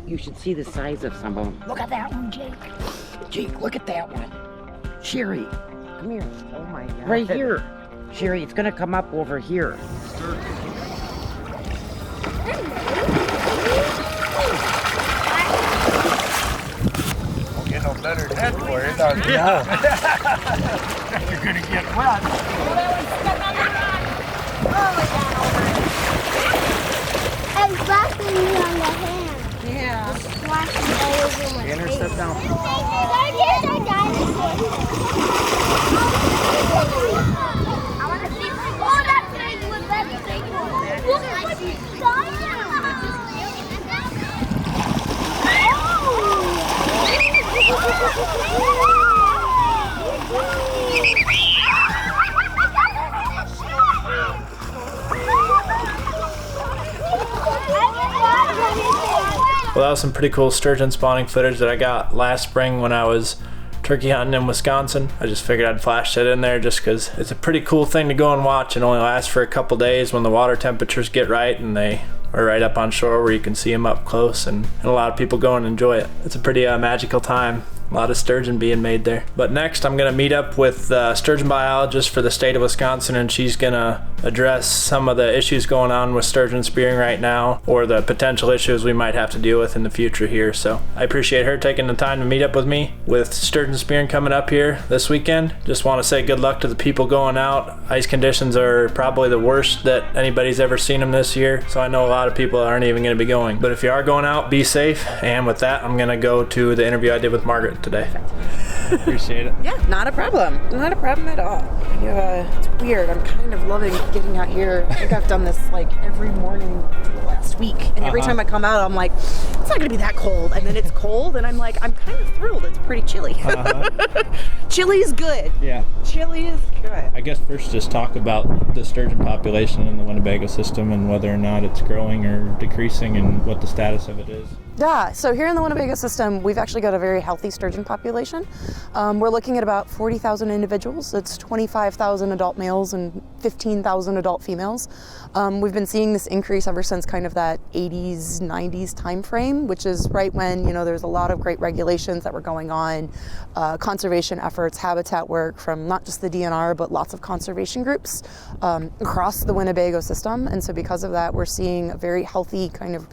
You should see the size of some of them. Look at that one, Jake. Jake, look at that one. Sherry, come here. Oh my God. Right here. Sherry, it's gonna come up over here. Won't get no better than that for you, dog. Yeah. You're gonna get wet. It's slapping me on the hand. Yeah. It's slapping all over my Tanner, face. step down. There's a dinosaur. I want to see. Oh, that's big. That's big. Look at my Well, that was some pretty cool sturgeon spawning footage that I got last spring when I was turkey hunting in Wisconsin. I just figured I'd flash that in there just because it's a pretty cool thing to go and watch. It only lasts for a couple days when the water temperatures get right and they are right up on shore where you can see them up close, and a lot of people go and enjoy it. It's a pretty magical time. A lot of sturgeon being made there. But next I'm gonna meet up with a sturgeon biologist for the state of Wisconsin, and she's gonna address some of the issues going on with sturgeon spearing right now, or the potential issues we might have to deal with in the future here. So I appreciate her taking the time to meet up with me with sturgeon spearing coming up here this weekend. Just want to say good luck to the people going out. Ice conditions are probably the worst that anybody's ever seen them this year, so I know a lot of people aren't even gonna be going. But if you are going out, be safe. And with that, I'm gonna go to the interview I did with Margaret today. Appreciate it. Yeah, not a problem. Not a problem at all. It's weird. I'm kind of loving getting out here. I think I've done this like every morning for the last week. And every time I come out, I'm like, it's not going to be that cold. And then it's cold, and I'm like, I'm kind of thrilled. It's pretty chilly. Chilly is good. Yeah. Chilly is good. I guess first just talk about the sturgeon population in the Winnebago system and whether or not it's growing or decreasing and what the status of it is. Yeah, so here in the Winnebago system, we've actually got a very healthy sturgeon population. We're looking at about 40,000 individuals. It's 25,000 adult males and 15,000 adult females. We've been seeing this increase ever since kind of that 80s, 90s time frame, which is right when, there's a lot of great regulations that were going on, conservation efforts, habitat work from not just the DNR, but lots of conservation groups across the Winnebago system. And so because of that, we're seeing a very healthy kind of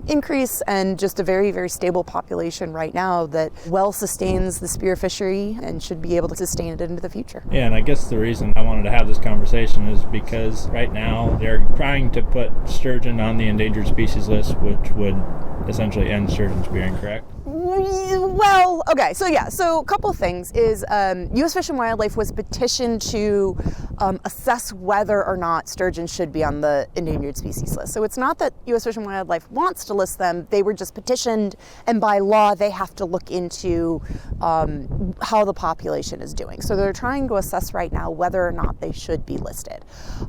increase and just a very, very stable population right now that well sustains the spear fishery and should be able to sustain it into the future. Yeah, and I guess the reason I wanted to have this conversation is because right now they're trying to put sturgeon on the endangered species list, which would essentially end sturgeon spearing, correct? Well, okay, so a couple of things is U.S. Fish and Wildlife was petitioned to assess whether or not sturgeon should be on the endangered species list. So it's not that U.S. Fish and Wildlife wants to list them, they were just petitioned, and by law they have to look into how the population is doing. So they're trying to assess right now whether or not they should be listed.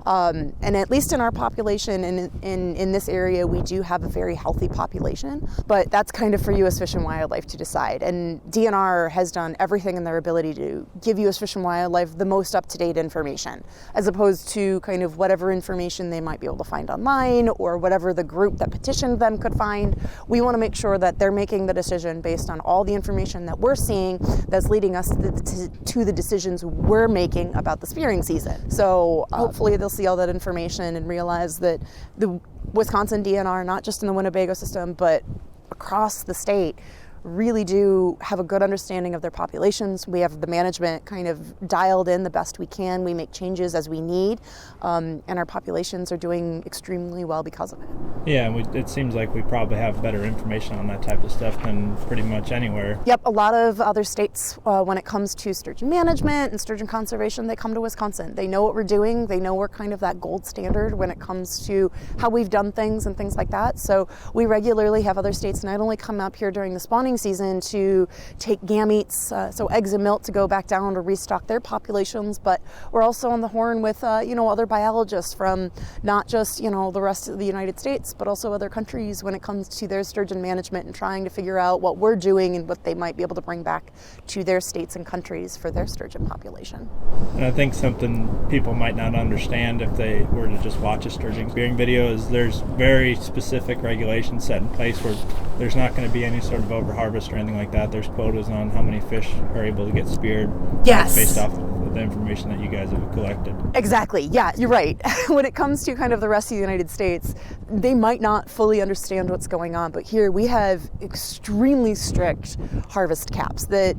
And at least in our population, in this area, we do have a very healthy population, but that's kind of for U.S. Fish and Wildlife to decide. And DNR has done everything in their ability to give U.S. Fish and Wildlife the most up-to-date information, as opposed to kind of whatever information they might be able to find online or whatever the group that petitioned them could find. We want to make sure that they're making the decision based on all the information that we're seeing that's leading us to the decisions we're making about the spearing season. So hopefully they'll see all that information and realize that the Wisconsin DNR, not just in the Winnebago system, but across the state, really do have a good understanding of their populations. We have the management kind of dialed in the best we can. We make changes as we need, and our populations are doing extremely well because of it. Yeah, it seems like we probably have better information on that type of stuff than pretty much anywhere. Yep, a lot of other states, when it comes to sturgeon management and sturgeon conservation, they come to Wisconsin. They know what we're doing. They know we're kind of that gold standard when it comes to how we've done things and things like that. So we regularly have other states not only come up here during the spawning spawning season to take gametes, so eggs and milk, to go back down to restock their populations. But we're also on the horn with, other biologists from not just, the rest of the United States, but also other countries when it comes to their sturgeon management and trying to figure out what we're doing and what they might be able to bring back to their states and countries for their sturgeon population. And I think something people might not understand if they were to just watch a sturgeon spearing video is there's very specific regulations set in place where there's not going to be any sort of overharvest or anything like that. There's quotas on how many fish are able to get speared. Yes. Based off of the information that you guys have collected. Exactly. Yeah, you're right. When it comes to kind of the rest of the United States, they might not fully understand what's going on, but here we have extremely strict harvest caps that,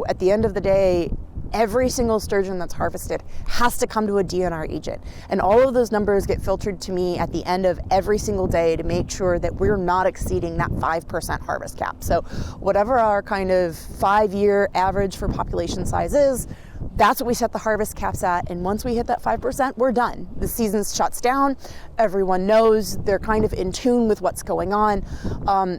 at the end of the day, every single sturgeon that's harvested has to come to a DNR agent. And all of those numbers get filtered to me at the end of every single day to make sure that we're not exceeding that 5% harvest cap. So whatever our kind of 5-year average for population size is, that's what we set the harvest caps at. And once we hit that 5%, we're done. The season shuts down. Everyone knows, they're kind of in tune with what's going on.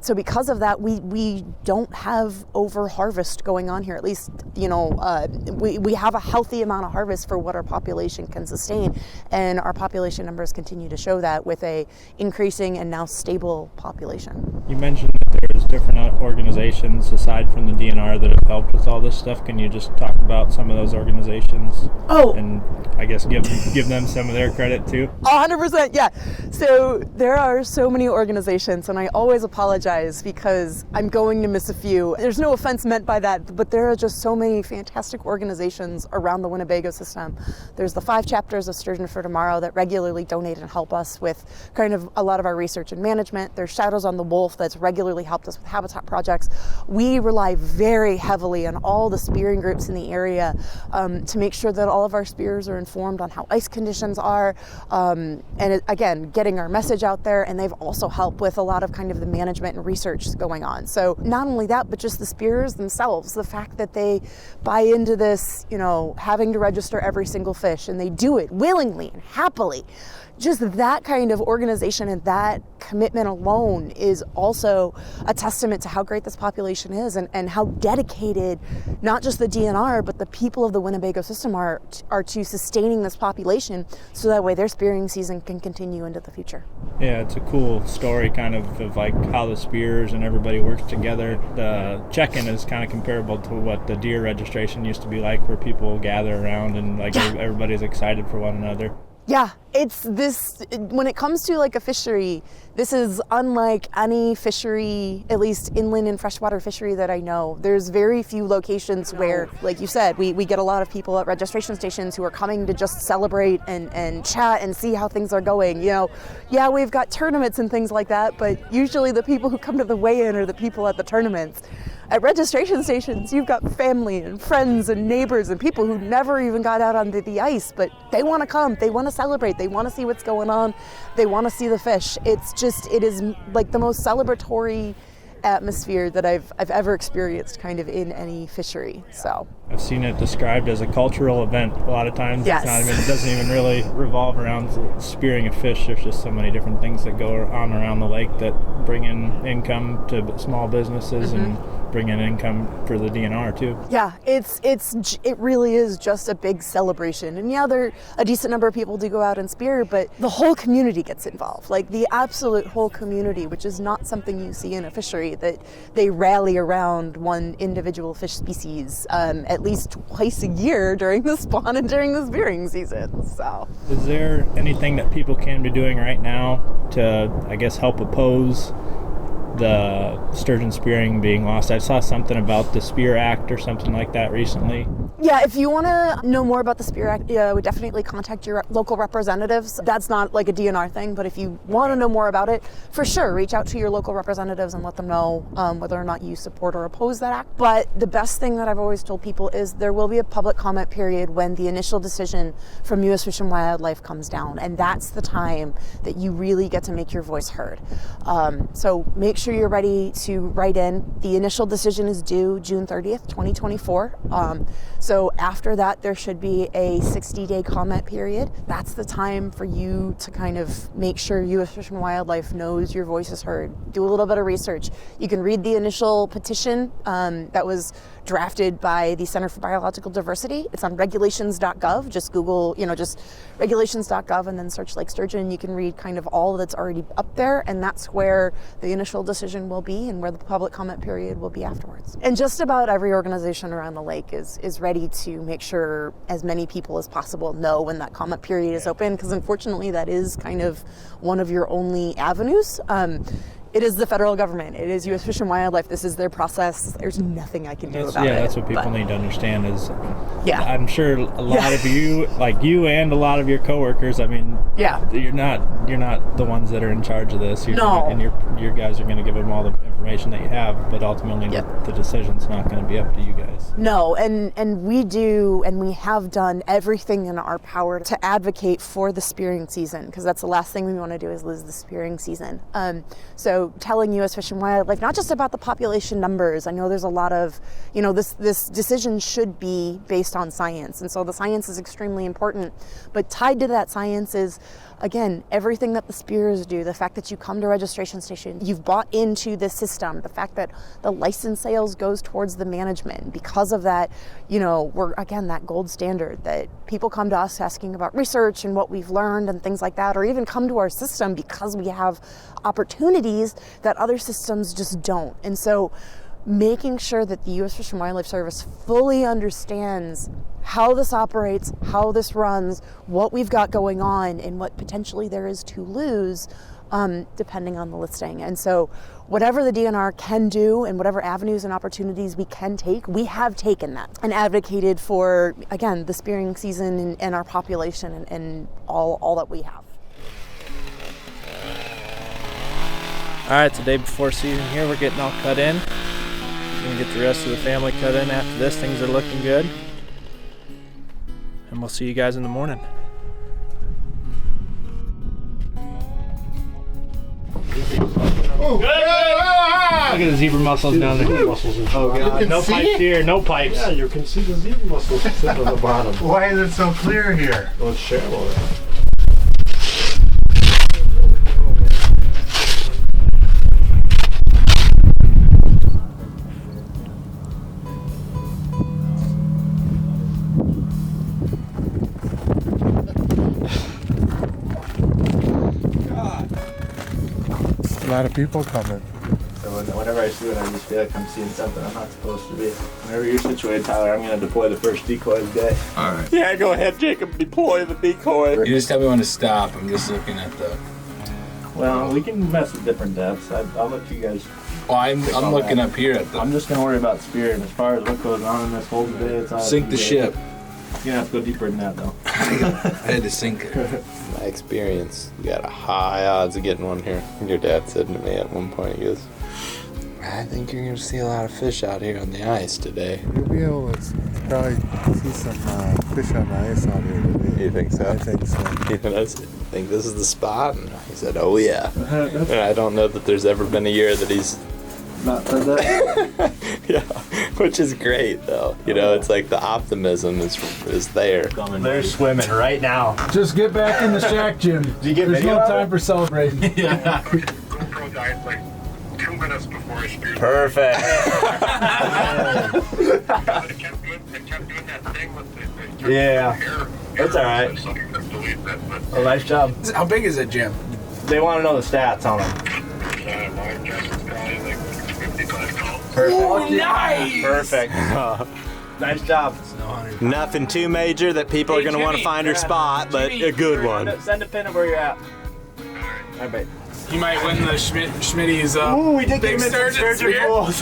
So because of that, we don't have over harvest going on here. At least, we have a healthy amount of harvest for what our population can sustain. And our population numbers continue to show that with a increasing and now stable population. You mentioned that there's different organizations aside from the DNR that have helped with all this stuff. Can you just talk about some of those organizations? Oh, and I guess give them some of their credit too. 100%, yeah. So there are so many organizations, and I always apologize because I'm going to miss a few. There's no offense meant by that, but there are just so many fantastic organizations around the Winnebago system. There's the 5 chapters of Sturgeon for Tomorrow that regularly donate and help us with kind of a lot of our research and management. There's Shadows on the Wolf that's regularly helped us with habitat projects. We rely very heavily on all the spearing groups in the area to make sure that all of our spears are informed on how ice conditions are, again, getting our message out there. And they've also helped with a lot of kind of the management and research going on. So not only that, but just the spears themselves, the fact that they buy into this, having to register every single fish, and they do it willingly and happily. Just that kind of organization and that commitment alone is also a testament to how great this population is, and how dedicated not just the DNR but the people of the Winnebago system are to sustaining this population, so that way their spearing season can continue into the future. Yeah, it's a cool story kind of like how the spears and everybody works together. The check-in is kind of comparable to what the deer registration used to be like, where people gather around and everybody's excited for one another. Yeah, it's this, when it comes to like a fishery, this is unlike any fishery, at least inland and freshwater fishery that I know. There's very few locations where, like you said, we get a lot of people at registration stations who are coming to just celebrate and chat and see how things are going. Yeah, we've got tournaments and things like that, but usually the people who come to the weigh-in are the people at the tournaments. At registration stations, you've got family and friends and neighbors and people who never even got out onto the ice, but they want to come, they want to celebrate, they want to see what's going on, they want to see the fish. It is like the most celebratory atmosphere that I've ever experienced kind of in any fishery. So I've seen it described as a cultural event a lot of times. Yes. It doesn't even really revolve around spearing a fish. There's just so many different things that go on around the lake that bring in income to small businesses and bring in income for the DNR too. Yeah, it really is just a big celebration. And yeah, there a decent number of people do go out and spear, but the whole community gets involved, like the absolute whole community, which is not something you see in a fishery, that they rally around one individual fish species at least twice a year during the spawn and during the spearing season. So is there anything that people can be doing right now to, I guess, help oppose the sturgeon spearing being lost? I saw something about the Spear Act or something like that recently. Yeah, if you want to know more about the Spear Act, I would definitely contact your local representatives. That's not like a DNR thing, but if you want to know more about it, for sure, reach out to your local representatives and let them know whether or not you support or oppose that act. But the best thing that I've always told people is there will be a public comment period when the initial decision from U.S. Fish and Wildlife comes down, and that's the time that you really get to make your voice heard. So make sure you're ready to write in. The initial decision is due June 30th, 2024. So So after that, there should be a 60-day comment period. That's the time for you to kind of make sure U.S. Fish and Wildlife knows your voice is heard. Do a little bit of research. You can read the initial petition that was drafted by the Center for Biological Diversity. It's on regulations.gov. Just Google, just regulations.gov and then search Lake Sturgeon. You can read kind of all that's already up there, and that's where the initial decision will be and where the public comment period will be afterwards. And just about every organization around the lake is ready to make sure as many people as possible know when that comment period is open, because unfortunately that is kind of one of your only avenues. It is the federal government. It is U.S. Fish and Wildlife. This is their process. There's nothing I can do about it. Yeah, that's what people need to understand is, yeah, I'm sure a lot of you, like you and a lot of your coworkers, I mean, yeah, you're not the ones that are in charge of this. And your guys are going to give them all the information that you have, but ultimately the decision's not going to be up to you guys. No, and we do, and we have done everything in our power to advocate for the spearing season, because that's the last thing we want to do is lose the spearing season. So telling U.S. Fish and Wildlife, not just about the population numbers. I know there's a lot of, this decision should be based on science. And so the science is extremely important. But tied to that science is, again, everything that the spearers do, the fact that you come to registration station, you've bought into this system, the fact that the license sales goes towards the management. Because of that, we're, again, that gold standard that people come to us asking about research and what we've learned and things like that, or even come to our system because we have opportunities that other systems just don't. And so making sure that the U.S. Fish and Wildlife Service fully understands how this operates, how this runs, what we've got going on, and what potentially there is to lose, depending on the listing. And so whatever the DNR can do and whatever avenues and opportunities we can take, we have taken that and advocated for, again, the spearing season and our population and all that we have. All right, it's the day before season here. We're getting all cut in. We're gonna get the rest of the family cut in after this. Things are looking good. And we'll see you guys in the morning. Oh, Look at the zebra mussels down there. Oh God, no pipes here, no pipes. Yeah, you can see the zebra mussels sitting on the bottom. why is it so clear here? Well, it's shallow. A lot of people coming. So whenever I see it, I just feel like I'm seeing something I'm not supposed to be. Whenever you're situated, Tyler, I'm going to deploy the first decoy today. All right. Yeah, go ahead, Jacob. Deploy the decoy. You just tell me when to stop. I'm just looking at the... Well, we can mess with different depths. I'll let you guys... Well, I'm looking up here at the... I'm just going to worry about spirit. And as far as what goes on in this whole day, it's all... Sink the ship. You're going to have to go deeper than that, though. I had to sink it. My experience, you got a high odds of getting one here. Your dad said to me at one point, he goes, I think you're going to see a lot of fish out here on the ice today. You'll be able to probably see some fish on the ice out here today. You think so? I think so. I think this is the spot? And he said, oh yeah. And I don't know that there's ever been a year that he's Not said that? yeah, which is great though. It's like the optimism is there. They're swimming right now. Just get back in the shack, Jim. Did you get There's video no of time it? for celebrating. Yeah. GoPro died like 2 minutes before I speared. Perfect. It kept doing that thing with the Yeah. hair. It's all right. So I couldn't delete that, but Well, nice job. How big is it, Jim? They want to know the stats on them. my guess is probably like 55 pounds. Perfect. Oh, nice! Perfect. Nice job. Nothing too major that people are going to want to find her spot, but a good one. Send a pin of where you're at. All right. You might win the Schmitty's Ooh, we did big get him sturgeon spear. pools.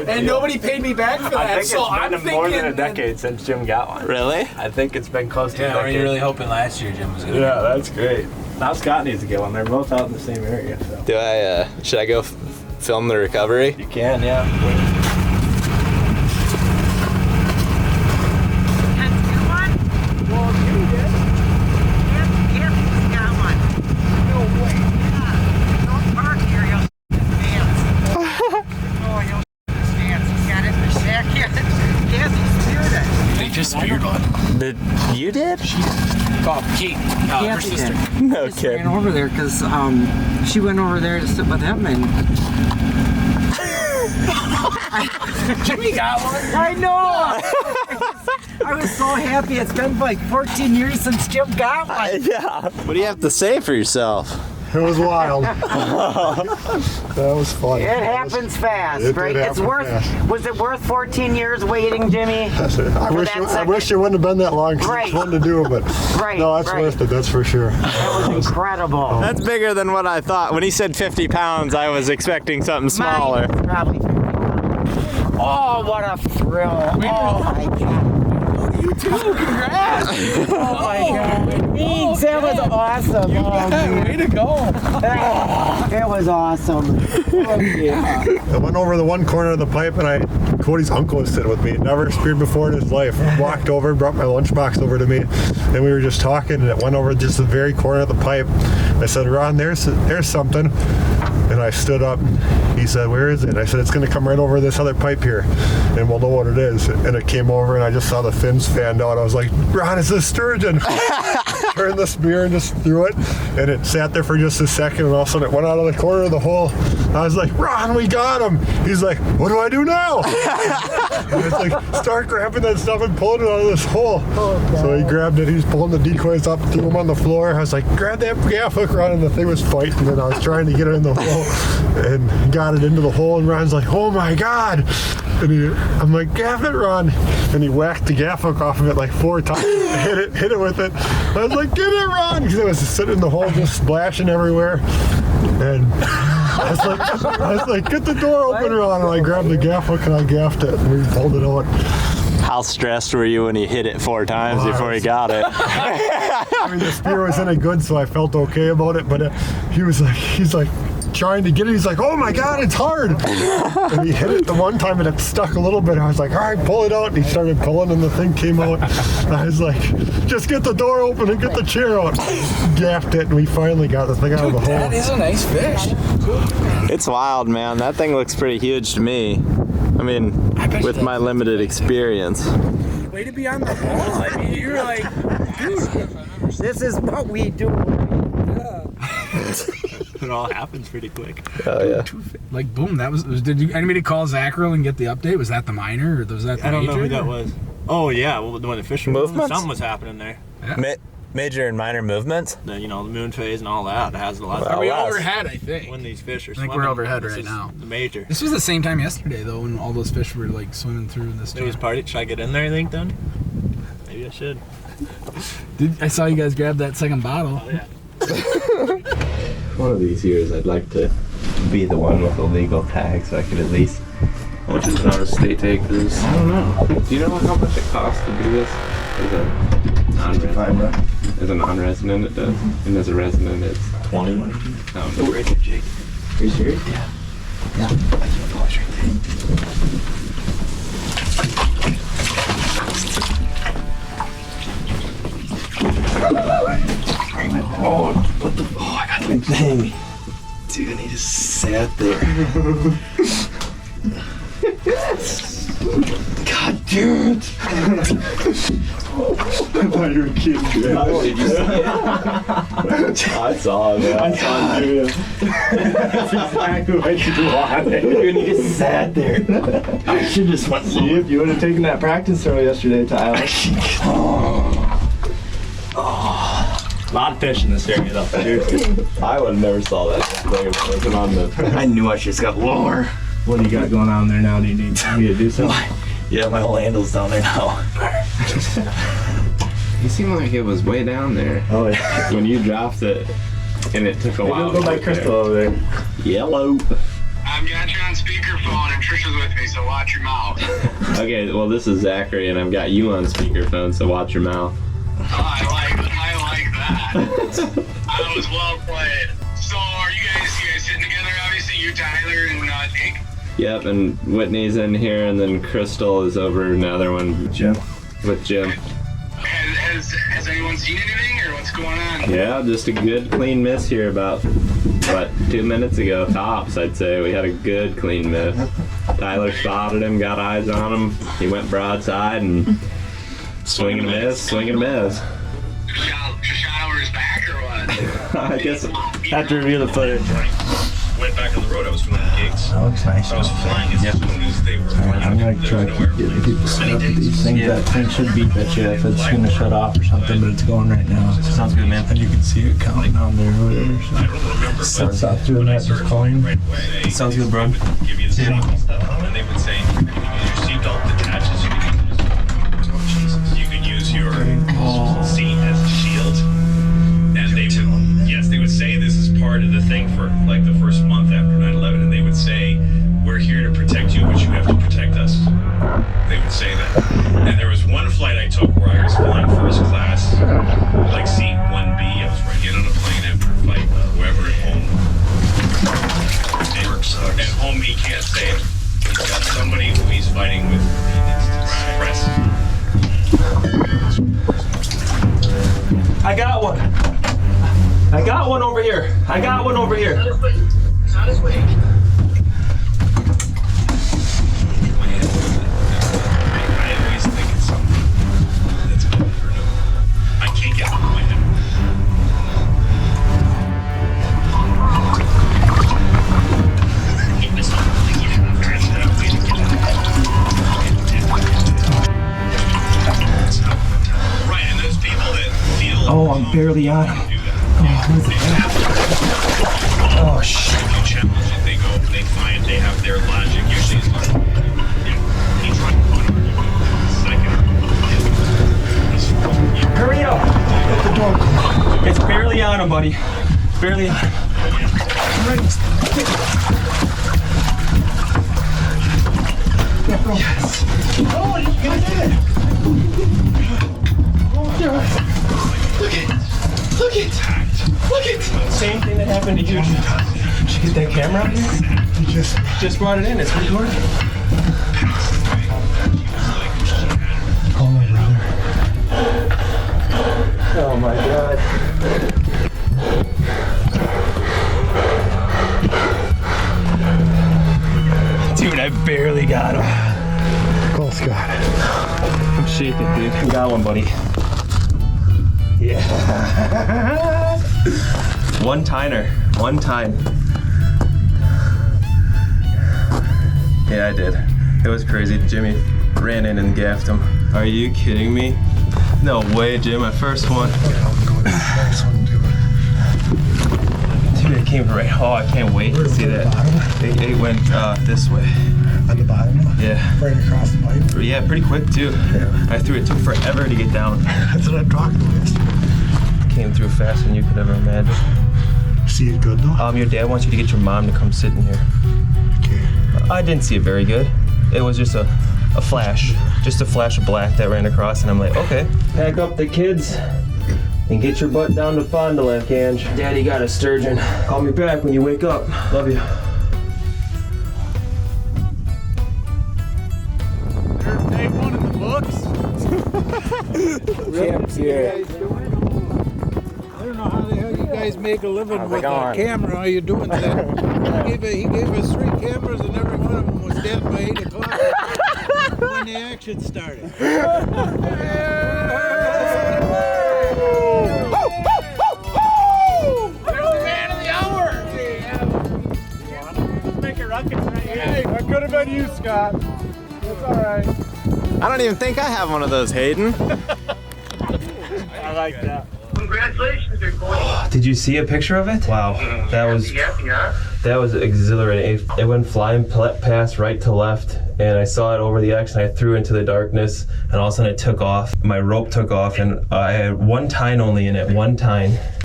And nobody paid me back for that. I think so it's I'm been more than a thinking- decade since Jim got one. Really? I think it's been close to a Yeah, were decade. you really hoping last year Jim was gonna Yeah, that's great. Now Scott needs to get one. They're both out in the same area. So. Do I, should I go film the recovery? You can, yeah. You did? Oh, Kate, her sister. No Just ran kidding. over there because she went over there to sit with him and Jimmy got one. I know. I was so happy. It's been like 14 years since Jim got one. Yeah. What do you have to say for yourself? It was wild. That was fun. It happens fast, It right? did It's happen worth. fast. Was it worth 14 years waiting, Jimmy? I wish it wouldn't have been that long. 'Cause Right. It's fun to do, but Right, no, that's right. worth it. That's for sure. That was incredible. That's bigger than what I thought. When he said 50 pounds, I was expecting something smaller. Mine, probably. Oh, what a thrill! Oh my God! You too. Congrats. Oh my God! Thanks. That was awesome. Way to go. It was awesome. Oh, yeah. I went over the one corner of the pipe, and Cody's uncle was sitting with me. Never experienced before in his life. Walked over, brought my lunchbox over to me, and we were just talking. And it went over just the very corner of the pipe. I said, "Ron, there's something." And I stood up. He said, "Where is it?" I said, "It's going to come right over this other pipe here, and we'll know what it is." And it came over, and I just saw the fins fanned out. I was like, "Ron, it's a sturgeon." Turned the spear and just threw it, and it sat there for just a second, and all of a sudden it went out of the corner of the hole. I was like, "Ron, we got him." He's like, "What do I do now?" And it's like, start grabbing that stuff and pulling it out of this hole. So he grabbed it. He's pulling the decoys up, threw them on the floor. I was like, "Grab that gaff hook, Ron," and the thing was fighting, and I was trying to get it in the hole, and got it into the hole, and Ron's like, "Oh my God." And I'm like, "Gaff it, Ron." And he whacked the gaff hook off of it like 4 times, hit it with it. I was like, "Get it, Ron," because it was sitting in the hole just splashing everywhere. And I was like, "Get the door open, Ron." And I grabbed the gaff hook and I gaffed it, and we pulled it out. How stressed were you when he hit it 4 times before he got it? I mean, the spear was in it good, so I felt okay about it, but he's like trying to get it. He's like, "Oh my God, it's hard." And he hit it the one time and it stuck a little bit. I was like, "All right, pull it out." And he started pulling and the thing came out. And I was like, "Just get the door open and get the chair out." Gaffed it, and we finally got the thing out of the hole. That is a nice fish. It's wild, man. That thing looks pretty huge to me. I mean, with my limited experience. Way to be on the ball. I mean, you're like, dude. This is what we do. It all happens pretty quick. Oh yeah. Like, boom. That was. Did anybody call Zackrell and get the update? Was that the minor or was that the I don't know major? who that was. Oh yeah, well, when the fish were Movements? something was happening there. Major and minor movements? The the moon phase and all that. It has a lot. Are we Wow. overhead, I think? When these fish are I think swimming, we're overhead this right is now. The major. This was the same time yesterday, though, when all those fish were, like, swimming through this It was party. Should I get in there? You think then? Maybe I should. I saw you guys grab that second bottle. Oh yeah. One of these years I'd like to be the one with a legal tag so I could at least... How much is it on a state take for this? I don't know. Do you know how much it costs to do this? As a non-resident? As a non-resident it does. And as a resident it's 20. No, Oh, right there, Jake. Are you serious? Yeah. Yeah. I can pause right there. Oh, what the? Oh, I got the thing. Dude, and he just sat there. God damn it. I thought you were kidding, dude. Did you see it? I saw it. I saw it too. That's exactly what you wanted. And he just sat there. I should just went see if you would have taken that practice throw yesterday, Tyler. A lot of fish in this area though. Seriously. I would have never saw that thing if it wasn't on the... I knew I should have got lower. What do you got going on there now? Do you need me to do something? Yeah, my whole handle's down there now. He seemed like it was way down there. Oh yeah. When you dropped it, and it took a while. Go by Crystal over there. Yellow. I've got you on speakerphone and Trisha's with me, so watch your mouth. Okay, well this is Zachary, and I've got you on speakerphone, so watch your mouth. Oh, I like that. That was well played. So are you guys sitting together, obviously? You, Tyler, and Jake? Yep, and Whitney's in here, and then Crystal is over another one. Jim. With Jim. Has anyone seen anything, or what's going on? Yeah, just a good clean miss here about, 2 minutes ago, tops, I'd say. We had a good clean miss. Tyler spotted him, got eyes on him. He went broadside and Swing and a miss, swing and a miss. Shot over his back or what? I guess have to review the footage. Went back on the road. I was filming the gigs. That looks nice. I was flying as soon as they were flying. I'm gonna try to get the people set up with these things. That thing should beep at you if it's gonna shut off or something, but it's going right now. Sounds good, man. And you can see it counting down there or whatever. So. I don't remember. Stop doing that, just calling. Right away. Sounds good, bro. Give you the seatbelt stuff, and they would say, you can use your seatbelt detaches. You can use your seat as a shield. And they would, yes, they would say this is part of the thing for like the first month after 9/11, and they would say, we're here to protect you, but you have to protect us. They would say that. And there was one flight I took where I was flying first class, like seat 1B. I was ready to get on a plane after a flight, whoever at home. And at home he can't say it. He's got somebody who he's fighting with. He needs to express. I got one. I got one over here. I got one over here. It's on his way. I always think it's something that's good for no. I can't get it in my head. Right, and those people that feel. Oh, I'm barely on him. Oh, shit. If you challenge it, they go, they find they have their logic. Usually it's like, he's right in front of you. Second. Hurry up. Let the door close. It's barely on him, buddy. Barely on him. Yes. Oh, you did it. Look it. Same thing that happened to you. Did you get that camera out here? Just brought it in. It's recording. Oh my brother. Oh my god. Dude, I barely got him. Oh, Scott. I'm shaking, dude. I got one, buddy. Yeah. One tiner. One time. Yeah, I did. It was crazy. Jimmy ran in and gaffed him. Are you kidding me? No way, Jim. My first one. Dude, it came right. Oh, I can't wait to see that. It went this way. On the bottom? Yeah. Right across the pipe? Yeah, pretty quick too. Yeah. I threw it. Took forever to get down. That's what I'm talking about. Came through faster than you could ever imagine. See it good though? Your dad wants you to get your mom to come sit in here. Okay. I didn't see it very good. It was just a flash. Just a flash of black that ran across, and I'm like, okay. Pack up the kids and get your butt down to Fond du Lac, Ange. Daddy got a sturgeon. Call me back when you wake up. Love you. Take one in the books. Camp here. I don't know how the hell you guys make a living with a camera. How you doing that? He gave us 3 cameras and every one of them was dead by 8 o'clock when the action started. That could have been you, Scott. That's alright. I don't even think I have one of those, Hayden. I like that. Congratulations, you're going. Did you see a picture of it? Wow, that was exhilarating. It went flying past right to left, and I saw it over the X, and I threw into the darkness, and all of a sudden it took off. My rope took off, and I had one tine only in it, one tine.